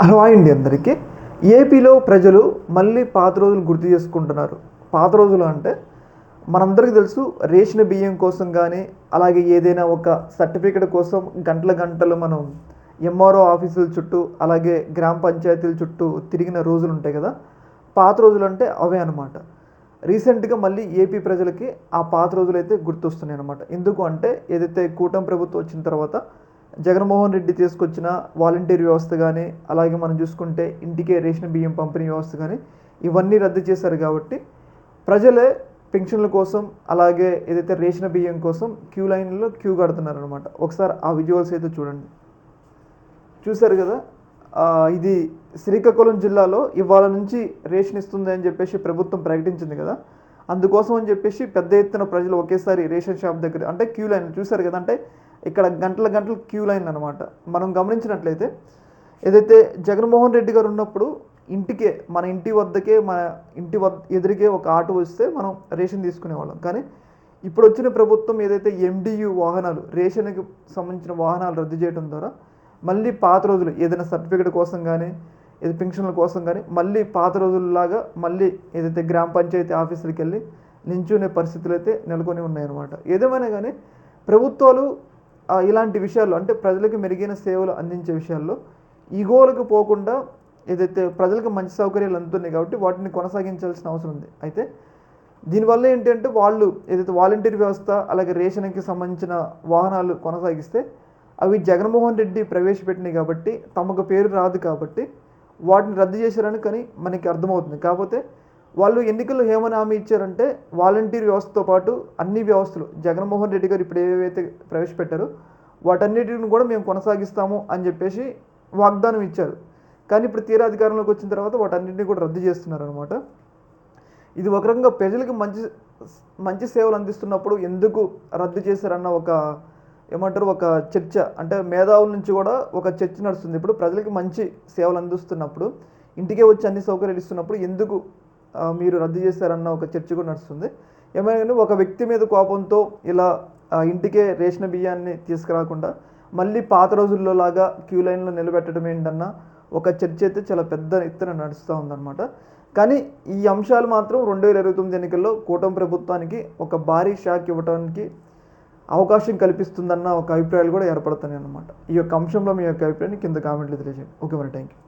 Hello అండి అందరికీ. ఏపీలో ప్రజలు మళ్ళీ పాత రోజులు గుర్తు చేసుకుంటున్నారు. పాత రోజులు అంటే మనందరికీ తెలుసు, రేషన్ బియ్యం కోసం కానీ, అలాగే ఏదైనా ఒక సర్టిఫికేట్ కోసం గంటల గంటలు మనం ఎంఆర్ఓ ఆఫీసుల చుట్టూ, అలాగే గ్రామ పంచాయతీల చుట్టూ తిరిగిన రోజులు ఉంటాయి కదా. పాత రోజులు అంటే అవే అనమాట. రీసెంట్గా మళ్ళీ ఏపీ ప్రజలకి ఆ పాత రోజులు అయితే గుర్తొస్తున్నాయి అనమాట. ఎందుకు అంటే ఏదైతే కూటమి ప్రభుత్వం వచ్చిన తర్వాత జగన్మోహన్ రెడ్డి తీసుకొచ్చిన వాలంటీర్ వ్యవస్థ కానీ, అలాగే మనం చూసుకుంటే ఇంటికే రేషన్ బియ్యం పంపిణీ వ్యవస్థ కానీ, ఇవన్నీ రద్దు చేశారు కాబట్టి ప్రజలే పెన్షన్ల కోసం, అలాగే ఏదైతే రేషన్ బియ్యం కోసం క్యూ కడుతున్నారు అనమాట. ఒకసారి ఆ విజువల్స్ అయితే చూడండి. చూశారు కదా. ఇది శ్రీకాకుళం జిల్లాలో ఇవాళ నుంచి రేషన్ ఇస్తుంది అని చెప్పేసి ప్రభుత్వం ప్రకటించింది కదా. అందుకోసం అని చెప్పేసి పెద్ద ఎత్తున ప్రజలు ఒకేసారి రేషన్ షాప్ దగ్గర అంటే క్యూ లైన్ చూశారు కదా. అంటే ఇక్కడ గంటల గంటలు క్యూ లైన్ అనమాట. మనం గమనించినట్లయితే ఏదైతే జగన్మోహన్ రెడ్డి గారు ఉన్నప్పుడు మన ఇంటి వద్దకే, మన ఎదురుకే ఒక ఆటో వస్తే మనం రేషన్ తీసుకునేవాళ్ళం. కానీ ఇప్పుడు వచ్చిన ప్రభుత్వం ఏదైతే ఎండియు వాహనాలు, రేషన్కి సంబంధించిన వాహనాలు రద్దు చేయడం ద్వారా మళ్ళీ పాత రోజులు ఏదైనా సర్టిఫికేట్ కోసం కానీ, ఏదో పెన్షన్ల కోసం కానీ మళ్ళీ పాత రోజుల్లాగా మళ్ళీ ఏదైతే గ్రామ పంచాయతీ ఆఫీసులకు వెళ్ళి నించునే పరిస్థితులు అయితే నెలకొని ఉన్నాయన్నమాట. ఏదేమైనా కానీ ప్రభుత్వాలు ఇలాంటి విషయాల్లో అంటే ప్రజలకు మెరుగైన సేవలు అందించే విషయాల్లో ఈగోలకు పోకుండా ఏదైతే ప్రజలకు మంచి సౌకర్యాలు అందుతున్నాయి కాబట్టి వాటిని కొనసాగించాల్సిన అవసరం ఉంది. అయితే దీనివల్ల ఏంటంటే వాళ్ళు ఏదైతే వాలంటీర్ వ్యవస్థ, అలాగే రేషన్కి సంబంధించిన వాహనాలు కొనసాగిస్తే అవి జగన్మోహన్ రెడ్డి ప్రవేశపెట్టినాయి కాబట్టి తమకు పేరు రాదు కాబట్టి వాటిని రద్దు చేశారని కానీ మనకి అర్థమవుతుంది. కాకపోతే వాళ్ళు ఎన్నికల్లో ఏమని హామీ ఇచ్చారంటే వాలంటీర్ వ్యవస్థతో పాటు అన్ని వ్యవస్థలు జగన్మోహన్ రెడ్డి గారు ఇప్పుడు ఏవైతే ప్రవేశపెట్టారో వాటన్నిటిని కూడా మేము కొనసాగిస్తాము అని చెప్పేసి వాగ్దానం ఇచ్చారు. కానీ ఇప్పుడు తీరా అధికారంలోకి వచ్చిన తర్వాత వాటన్నిటిని కూడా రద్దు చేస్తున్నారు అనమాట. ఇది ఒక రకంగా ప్రజలకు మంచి మంచి సేవలు అందిస్తున్నప్పుడు ఎందుకు రద్దు చేశారన్న ఒక చర్చ, అంటే మేధావుల నుంచి కూడా ఒక చర్చ నడుస్తుంది. ఇప్పుడు ప్రజలకి మంచి సేవలు అందిస్తున్నప్పుడు, ఇంటికే వచ్చి అన్ని సౌకర్యాలు ఇస్తున్నప్పుడు ఎందుకు మీరు రద్దు చేశారన్న ఒక చర్చ కూడా నడుస్తుంది. ఏమైనా ఒక వ్యక్తి మీద కోపంతో ఇలా ఇంటికే రేషన్ బియ్యాన్ని తీసుకురాకుండా మళ్ళీ పాత రోజుల్లో లాగా క్యూ లైన్లో నిలబెట్టడం ఏంటన్న ఒక చర్చ అయితే చాలా పెద్ద ఎత్తున నడుస్తూ ఉందన్నమాట. కానీ ఈ అంశాలు మాత్రం 2029 ఎన్నికల్లో కూటమి ప్రభుత్వానికి ఒక భారీ షాక్ ఇవ్వడానికి అవకాశం కల్పిస్తుందన్న ఒక అభిప్రాయాలు కూడా ఏర్పడుతున్నాయి అన్నమాట. ఈ యొక్క అంశంలో మీ యొక్క అభిప్రాయాన్ని కింద కామెంట్లు తెలియజేయండి. ఓకే మరి, థ్యాంక్ యూ.